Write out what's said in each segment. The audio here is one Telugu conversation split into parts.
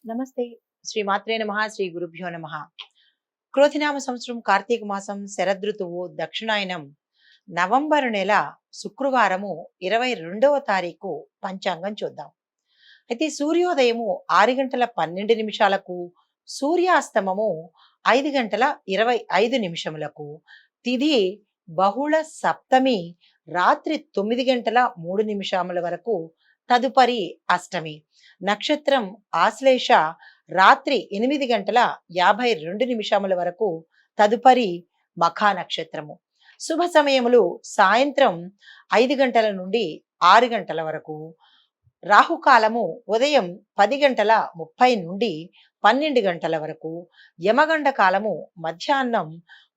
నమస్తే. శ్రీ మాత్రే నమః. శ్రీ గురుభ్యో నమః. క్రోధినామ సంవత్సరం కార్తీక మాసం శరదృతువు దక్షిణాయనం నవంబరు నెల శుక్రవారము 22వ తారీఖు పంచాంగం చూద్దాం. అయితే సూర్యోదయము 6 గంటల 12 నిమిషాలకు, సూర్యాస్తమము 5 గంటల 25 నిమిషములకు, తిథి బహుళ సప్తమి రాత్రి 9 గంటల 3 నిమిషముల వరకు, తదుపరి అష్టమి. నక్షత్రం ఆశ్లేష రాత్రి 8 గంటల 52 నిమిషముల వరకు, తదుపరి మఖా నక్షత్రము. శుభ సమయములు సాయంత్రం 5 గంటల నుండి 6 గంటల వరకు, రాహుకాలము ఉదయం 10 గంటల 30 నుండి 12 గంటల వరకు, యమగండ కాలము మధ్యాహ్నం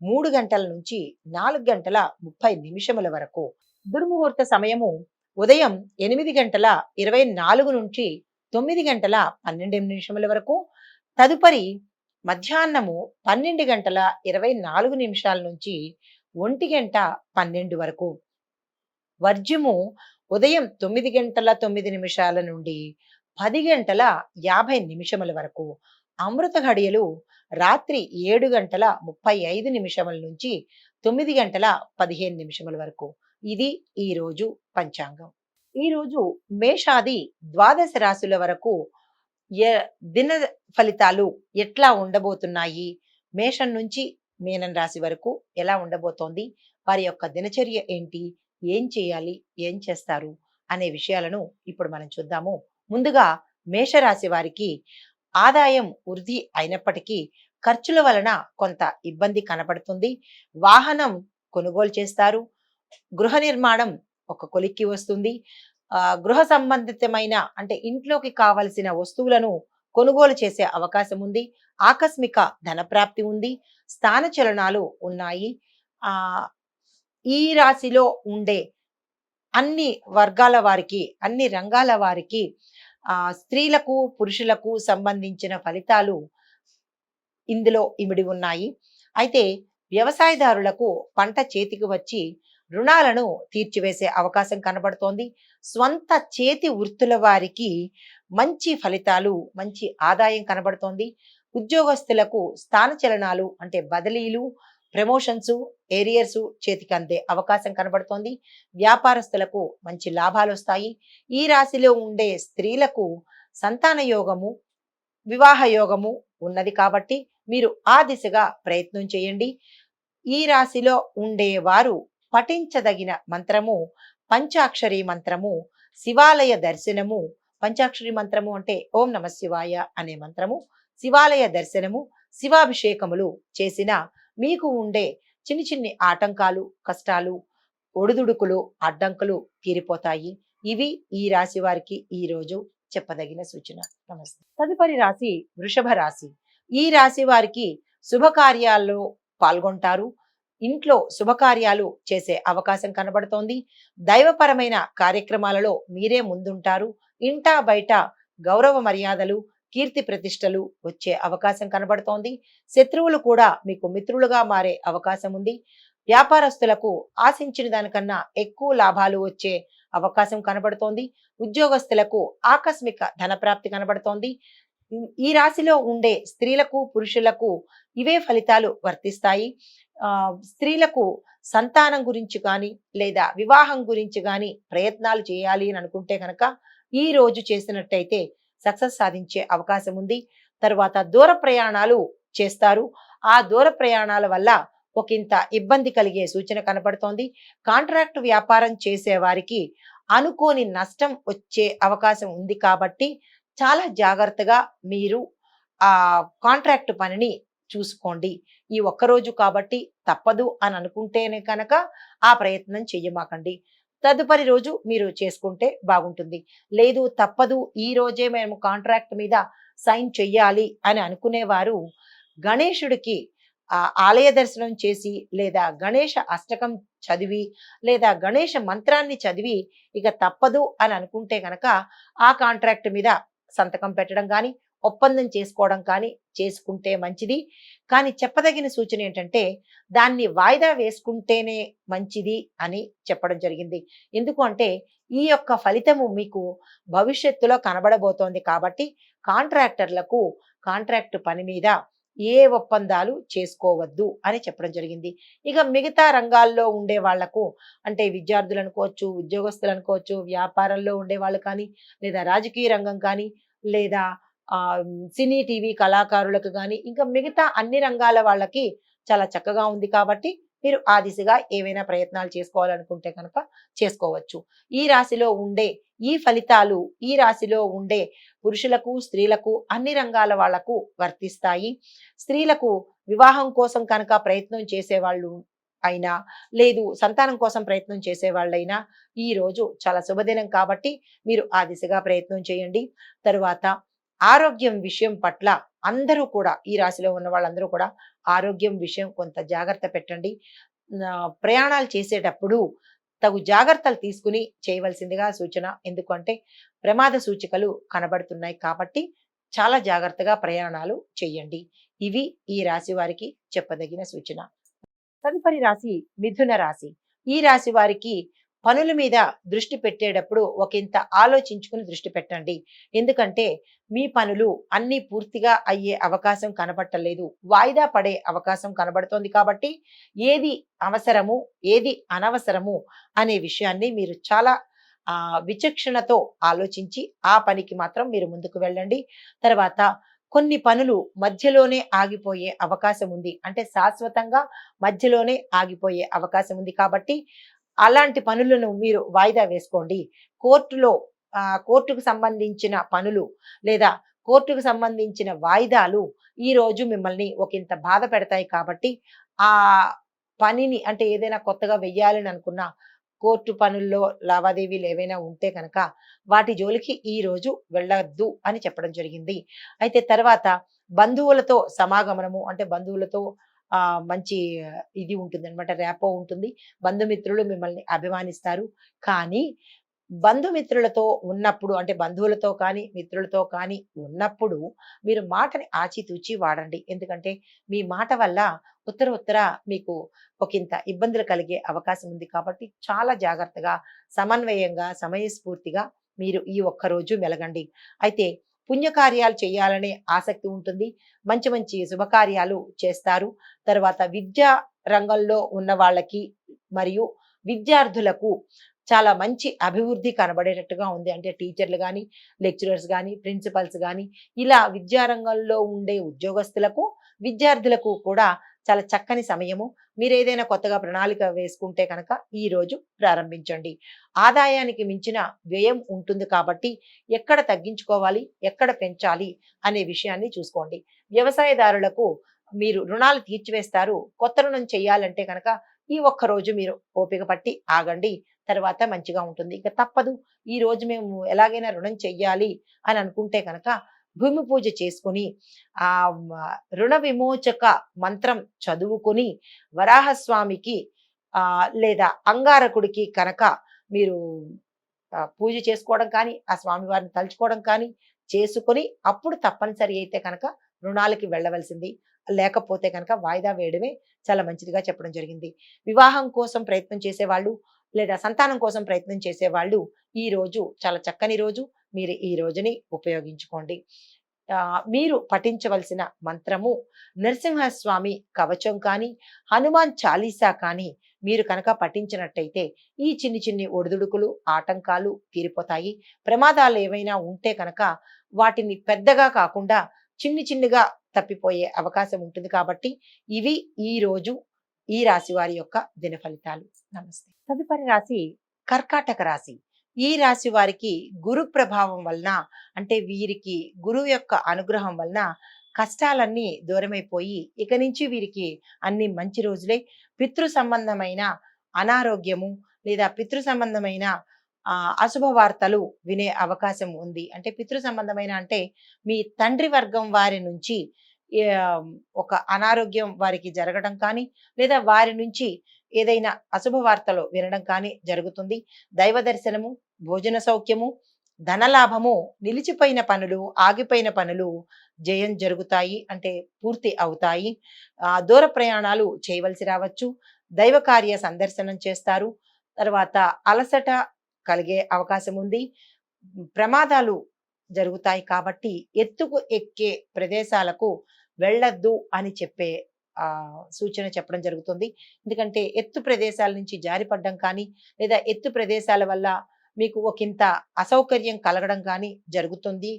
3 గంటల నుంచి 4 గంటల 30 నిమిషముల వరకు, దుర్ముహూర్త సమయము ఉదయం 8 గంటల 24 నుంచి 9 గంటల 12 నిమిషముల వరకు, తదుపరి మధ్యాహ్నము 12 గంటల 24 నిమిషాల నుంచి 1 గంట 12 వరకు, వర్జ్యము ఉదయం 9 గంటల 9 నిమిషాల నుండి 10 గంటల 50 నిమిషముల వరకు, అమృత ఘడియలు రాత్రి 7 గంటల 35 నిమిషముల నుంచి 9 గంటల 15 నిమిషముల వరకు. ఇది ఈ రోజు పంచాంగం. ఈ రోజు మేషాది ద్వాదశ రాశుల వరకు దిన ఫలితాలు ఎట్లా ఉండబోతున్నాయి, మేషం నుంచి మీనం రాశి వరకు ఎలా ఉండబోతోంది, వారి యొక్క దినచర్య ఏంటి, ఏం చేయాలి, ఏం చేస్తారు అనే విషయాలను ఇప్పుడు మనం చూద్దాము. ముందుగా మేషరాశి వారికి ఆదాయం వృద్ధి అయినప్పటికీ ఖర్చుల వలన కొంత ఇబ్బంది కనపడుతుంది. వాహనం కొనుగోలు చేస్తారు. గృహ నిర్మాణం ఒక కొలిక్కి వస్తుంది. గృహ సంబంధితమైన అంటే ఇంట్లోకి కావలసిన వస్తువులను కొనుగోలు చేసే అవకాశం ఉంది. ఆకస్మిక ధనప్రాప్తి ఉంది. స్థాన చలనాలు ఉన్నాయి. ఈ రాశిలో ఉండే అన్ని వర్గాల వారికి, అన్ని రంగాల వారికి, స్త్రీలకు పురుషులకు సంబంధించిన ఫలితాలు ఇందులో ఇమిడి ఉన్నాయి. అయితే వ్యవసాయదారులకు పంట చేతికి వచ్చి రుణాలను తీర్చివేసే అవకాశం కనబడుతోంది. స్వంత చేతి వృత్తుల వారికి మంచి ఫలితాలు, మంచి ఆదాయం కనబడుతోంది. ఉద్యోగస్తులకు స్థాన చలనాలు అంటే బదిలీలు, ప్రమోషన్స్, ఏరియర్స్ చేతికి అందే అవకాశం కనబడుతోంది. వ్యాపారస్తులకు మంచి లాభాలు వస్తాయి. ఈ రాశిలో ఉండే స్త్రీలకు సంతాన యోగము, వివాహ యోగము ఉన్నది కాబట్టి మీరు ఆ దిశగా ప్రయత్నం చేయండి. ఈ రాశిలో ఉండేవారు పఠించదగిన మంత్రము పంచాక్షరి మంత్రము, శివాలయ దర్శనము. పంచాక్షరి మంత్రము అంటే ఓం నమ శివాయ అనే మంత్రము, శివాలయ దర్శనము, శివాభిషేకములు చేసిన మీకు ఉండే చిన్ని చిన్ని ఆటంకాలు, కష్టాలు, ఒడిదుడుకులు, అడ్డంకులు తీరిపోతాయి. ఇవి ఈ రాశి వారికి ఈ రోజు చెప్పదగిన సూచన. నమస్తే. తదుపరి రాశి వృషభ రాశి. ఈ రాశి వారికి శుభకార్యాల్లో పాల్గొంటారు. ఇంట్లో శుభకార్యాలు చేసే అవకాశం కనబడుతోంది. దైవపరమైన కార్యక్రమాలలో మీరే ముందుంటారు. ఇంటా బయట గౌరవ మర్యాదలు, కీర్తి ప్రతిష్టలు వచ్చే అవకాశం కనబడుతోంది. శత్రువులు కూడా మీకు మిత్రులుగా మారే అవకాశం ఉంది. వ్యాపారస్తులకు ఆశించిన దానికన్నా ఎక్కువ లాభాలు వచ్చే అవకాశం కనబడుతోంది. ఉద్యోగస్తులకు ఆకస్మిక ధనప్రాప్తి కనబడుతోంది. ఈ రాశిలో ఉండే స్త్రీలకు పురుషులకు ఇవే ఫలితాలు వర్తిస్తాయి. స్త్రీలకు సంతానం గురించి కానీ లేదా వివాహం గురించి కానీ ప్రయత్నాలు చేయాలి అని అనుకుంటే కనుక ఈ రోజు చేసినట్టయితే సక్సెస్ సాధించే అవకాశం ఉంది. తర్వాత దూర ప్రయాణాలు చేస్తారు. ఆ దూర ప్రయాణాల వల్ల ఒకంత ఇబ్బంది కలిగే సూచన కనపడుతోంది. కాంట్రాక్ట్ వ్యాపారం చేసే వారికి అనుకోని నష్టం వచ్చే అవకాశం ఉంది కాబట్టి చాలా జాగ్రత్తగా మీరు ఆ కాంట్రాక్ట్ పనిని చూసుకోండి. ఈ ఒక్కరోజు కాబట్టి తప్పదు అని అనుకుంటేనే కనుక ఆ ప్రయత్నం చెయ్యమాకండి. తదుపరి రోజు మీరు చేసుకుంటే బాగుంటుంది. లేదు తప్పదు ఈ రోజే మేము కాంట్రాక్ట్ మీద సైన్ చెయ్యాలి అని అనుకునేవారు గణేశుడికి ఆలయ దర్శనం చేసి లేదా గణేష అష్టకం చదివి లేదా గణేష మంత్రాన్ని చదివి ఇక తప్పదు అని అనుకుంటే కనుక ఆ కాంట్రాక్ట్ మీద సంతకం పెట్టడం కానీ ఒప్పందం చేసుకోవడం కానీ చేసుకుంటే మంచిది. కానీ చెప్పదగిన సూచన ఏంటంటే దాన్ని వాయిదా వేసుకుంటేనే మంచిది అని చెప్పడం జరిగింది. ఎందుకు అంటే ఈ యొక్క ఫలితము మీకు భవిష్యత్తులో కనబడబోతోంది కాబట్టి కాంట్రాక్టర్లకు కాంట్రాక్ట్ పని మీద ఏ ఒప్పందాలు చేసుకోవద్దు అని చెప్పడం జరిగింది. ఇక మిగతా రంగాల్లో ఉండే వాళ్లకు అంటే విద్యార్థులు అనుకోవచ్చు, ఉద్యోగస్తులు అనుకోవచ్చు, వ్యాపారంలో ఉండేవాళ్ళు కానీ, లేదా రాజకీయ రంగం కానీ, లేదా సినీ టీవీ కళాకారులకు కానీ, ఇంకా మిగతా అన్ని రంగాల వాళ్ళకి చాలా చక్కగా ఉంది కాబట్టి మీరు ఆ దిశగా ఏవైనా ప్రయత్నాలు చేసుకోవాలనుకుంటే కనుక చేసుకోవచ్చు. ఈ రాశిలో ఉండే ఈ ఫలితాలు ఈ రాశిలో ఉండే పురుషులకు, స్త్రీలకు, అన్ని రంగాల వాళ్లకు వర్తిస్తాయి. స్త్రీలకు వివాహం కోసం కనుక ప్రయత్నం చేసేవాళ్ళు అయినా, లేదు సంతానం కోసం ప్రయత్నం చేసేవాళ్ళైనా ఈ రోజు చాలా శుభదినం కాబట్టి మీరు ఆ దిశగా ప్రయత్నం చేయండి. తరువాత ఆరోగ్యం విషయం పట్ల అందరూ కూడా ఈ రాశిలో ఉన్న వాళ్ళందరూ కూడా ఆరోగ్యం విషయం కొంత జాగ్రత్త పెట్టండి. ప్రయాణాలు చేసేటప్పుడు తగు జాగ్రత్తలు తీసుకుని చేయవలసిందిగా సూచన. ఎందుకంటే ప్రమాద సూచికలు కనబడుతున్నాయి కాబట్టి చాలా జాగ్రత్తగా ప్రయాణాలు చేయండి. ఇవి ఈ రాశి వారికి చెప్పదగిన సూచన. తదుపరి రాశి మిథున రాశి. ఈ రాశి వారికి పనుల మీద దృష్టి పెట్టేటప్పుడు ఒకంత ఆలోచించుకుని దృష్టి పెట్టండి. ఎందుకంటే మీ పనులు అన్నీ పూర్తిగా అయ్యే అవకాశం కనబడలేదు, వాయిదా పడే అవకాశం కనబడుతోంది కాబట్టి ఏది అవసరము ఏది అనవసరము అనే విషయాన్ని మీరు చాలా విచక్షణతో ఆలోచించి ఆ పనికి మాత్రం మీరు ముందుకు వెళ్ళండి. తర్వాత కొన్ని పనులు మధ్యలోనే ఆగిపోయే అవకాశం ఉంది, అంటే శాశ్వతంగా మధ్యలోనే ఆగిపోయే అవకాశం ఉంది కాబట్టి అలాంటి పనులను మీరు వాయిదా వేసుకోండి. కోర్టుకు సంబంధించిన పనులు లేదా కోర్టుకు సంబంధించిన వాయిదాలు ఈ రోజు మిమ్మల్ని ఒకంత బాధ పెడతాయి కాబట్టి ఆ పనిని అంటే ఏదైనా కొత్తగా వెయ్యాలని అనుకున్న కోర్టు పనుల్లో లావాదేవీలు ఏవైనా ఉంటే కనుక వాటి జోలికి ఈ రోజు వెళ్ళొద్దు అని చెప్పడం జరిగింది. అయితే తర్వాత బంధువులతో సమాగమనము అంటే బంధువులతో మంచి ఇది ఉంటుంది అనమాట, ర్యాపో ఉంటుంది. బంధుమిత్రులు మిమ్మల్ని అభిమానిస్తారు. కానీ బంధుమిత్రులతో ఉన్నప్పుడు అంటే బంధువులతో కానీ మిత్రులతో కానీ ఉన్నప్పుడు మీరు మాటని ఆచితూచి వాడండి. ఎందుకంటే మీ మాట వల్ల ఉత్తర మీకు ఒకంత ఇబ్బందులు కలిగే అవకాశం ఉంది కాబట్టి చాలా జాగ్రత్తగా సమన్వయంగా సమయస్ఫూర్తిగా మీరు ఈ ఒక్కరోజు మెలగండి. అయితే పుణ్యకార్యాలు చేయాలనే ఆసక్తి ఉంటుంది. మంచి మంచి శుభకార్యాలు చేస్తారు. తర్వాత విద్యా రంగంలో ఉన్న వాళ్ళకి మరియు విద్యార్థులకు చాలా మంచి అభివృద్ధి కనబడేటట్టుగా ఉంది. అంటే టీచర్లు కానీ, లెక్చరర్స్ కానీ, ప్రిన్సిపల్స్ కానీ ఇలా విద్యారంగంలో ఉండే ఉద్యోగస్తులకు విద్యార్థులకు కూడా చాలా చక్కని సమయము. మీరు ఏదైనా కొత్తగా ప్రణాళిక వేసుకుంటే కనుక ఈ రోజు ప్రారంభించండి. ఆదాయానికి మించిన వ్యయం ఉంటుంది కాబట్టి ఎక్కడ తగ్గించుకోవాలి ఎక్కడ పెంచాలి అనే విషయాన్ని చూసుకోండి. వ్యవసాయదారులకు మీరు రుణాలు తీర్చివేస్తారు. కొత్త రుణం చేయాలంటే కనుక ఈ ఒక్క రోజు మీరు ఓపిక పట్టి ఆగండి, తర్వాత మంచిగా ఉంటుంది. ఇక తప్పదు ఈ రోజు మేము ఎలాగైనా రుణం చెయ్యాలి అని అనుకుంటే కనుక భూమి పూజ చేసుకుని ఆ రుణ విమోచక మంత్రం చదువుకుని వరాహస్వామికి లేదా అంగారకుడికి కనుక మీరు పూజ చేసుకోవడం కానీ ఆ స్వామివారిని తలుచుకోవడం కానీ చేసుకొని అప్పుడు తప్పనిసరి అయితే కనుక రుణాలకి వెళ్ళవలసింది. లేకపోతే కనుక వాయిదా వేయడమే చాలా మంచిదిగా చెప్పడం జరిగింది. వివాహం కోసం ప్రయత్నం చేసేవాళ్ళు లేదా సంతానం కోసం ప్రయత్నం చేసేవాళ్ళు ఈ రోజు చాలా చక్కని రోజు. మీరు ఈ రోజుని ఉపయోగించుకోండి. మీరు పఠించవలసిన మంత్రము నరసింహస్వామి కవచం కానీ హనుమాన్ చాలీసా కానీ మీరు కనుక పఠించినట్టయితే ఈ చిన్ని చిన్ని ఒడిదుడుకులు ఆటంకాలు తీరిపోతాయి. ప్రమాదాలు ఏవైనా ఉంటే కనుక వాటిని పెద్దగా కాకుండా చిన్ని చిన్నిగా తప్పిపోయే అవకాశం ఉంటుంది కాబట్టి ఇవి ఈ రోజు ఈ రాశి వారి యొక్క దిన ఫలితాలు. నమస్తే. తదుపరి రాశి కర్కాటక రాశి. ఈ రాశి వారికి గురు ప్రభావం వలన అంటే వీరికి గురువు యొక్క అనుగ్రహం వలన కష్టాలన్నీ దూరమైపోయి ఇక నుంచి వీరికి అన్ని మంచి రోజులే. పితృ సంబంధమైన అనారోగ్యము లేదా పితృ సంబంధమైన అశుభ వార్తలు వినే అవకాశం ఉంది. అంటే పితృ సంబంధమైన అంటే మీ తండ్రి వర్గం వారి నుంచి ఒక అనారోగ్యం వారికి జరగడం కానీ లేదా వారి నుంచి ఏదైనా అశుభ వార్తలు వినడం కానీ జరుగుతుంది. దైవ దర్శనము, భోజన సౌఖ్యము, ధనలాభము, నిలిచిపోయిన పనులు, ఆగిపోయిన పనులు జయం జరుగుతాయి, అంటే పూర్తి అవుతాయి. దూర ప్రయాణాలు చేయవలసి రావచ్చు. దైవ కార్య సందర్శనం చేస్తారు. తర్వాత అలసట కలిగే అవకాశం ఉంది. ప్రమాదాలు జరుగుతాయి కాబట్టి ఎత్తుకు ఎక్కే ప్రదేశాలకు వెళ్ళొద్దు అని చెప్పే సూచన చెప్పడం జరుగుతుంది. ఎందుకంటే ఎత్తు ప్రదేశాల నుంచి జారిపడడం కానీ, లేదా ఎత్తు ప్రదేశాల వల్ల మీకు ఒకంత అసౌకర్యం కలగడం కానీ జరుగుతుంది.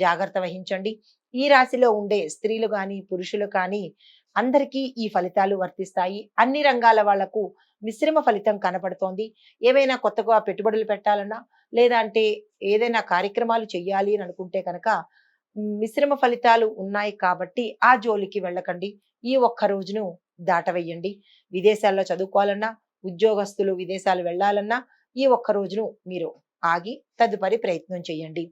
జాగ్రత్త వహించండి. ఈ రాశిలో ఉండే స్త్రీలు కానీ, పురుషులు కానీ అందరికీ ఈ ఫలితాలు వర్తిస్తాయి. అన్ని రంగాల వాళ్లకు మిశ్రమ ఫలితం కనపడుతోంది. ఏవైనా కొత్తగా పెట్టుబడులు పెట్టాలన్నా, లేదా అంటే ఏదైనా కార్యక్రమాలు చెయ్యాలి అని అనుకుంటే కనుక మిశ్రమ ఫలితాలు ఉన్నాయి కాబట్టి ఆ జోలికి వెళ్ళకండి. ఈ ఒక్క రోజును దాటవేయండి. విదేశాల్లో చదువుకోవాలన్నా, ఉద్యోగస్తులు విదేశాలు వెళ్ళాలన్నా ఈ ఒక్క రోజును మీరు ఆగి తదుపరి ప్రయత్నం చేయండి.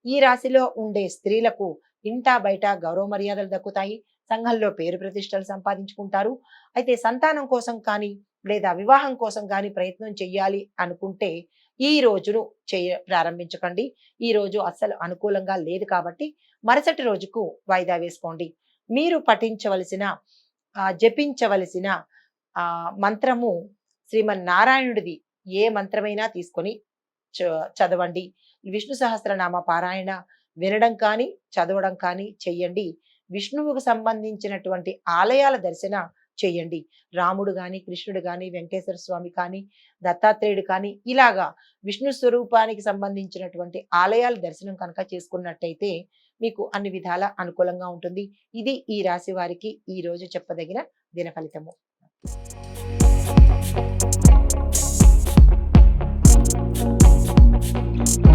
ఈ రాశిలో ఉండే స్త్రీలకు ఇంటా బయట గౌరవ మర్యాదలు దక్కుతాయి. సంఘంలో పేరు ప్రతిష్టలు సంపాదించుకుంటారు. అయితే సంతానం కోసం కానీ, లేదా వివాహం కోసం కానీ ప్రయత్నం చెయ్యాలి అనుకుంటే ఈ రోజును ప్రారంభించకండి. ఈ రోజు అస్సలు అనుకూలంగా లేదు కాబట్టి మరుసటి రోజుకు వాయిదా వేసుకోండి. మీరు పఠించవలసిన జపించవలసిన మంత్రము శ్రీమన్నారాయణుడిది. ఏ మంత్రమైనా తీసుకొని చదవండి. విష్ణు సహస్రనామ పారాయణ వినడం కానీ, చదవడం కానీ చెయ్యండి. విష్ణువుకు సంబంధించినటువంటి ఆలయాల దర్శన చెయ్యండి. రాముడు కానీ, కృష్ణుడు కానీ, వెంకటేశ్వర స్వామి కానీ, దత్తాత్రేయుడు కానీ, ఇలాగా విష్ణు స్వరూపానికి సంబంధించినటువంటి ఆలయాల దర్శనం కనుక చేసుకున్నట్టయితే మీకు అన్ని విధాల అనుకూలంగా ఉంటుంది. ఇది ఈ రాశి వారికి ఈ రోజు చెప్పదగిన దిన ఫలితము. Thank you.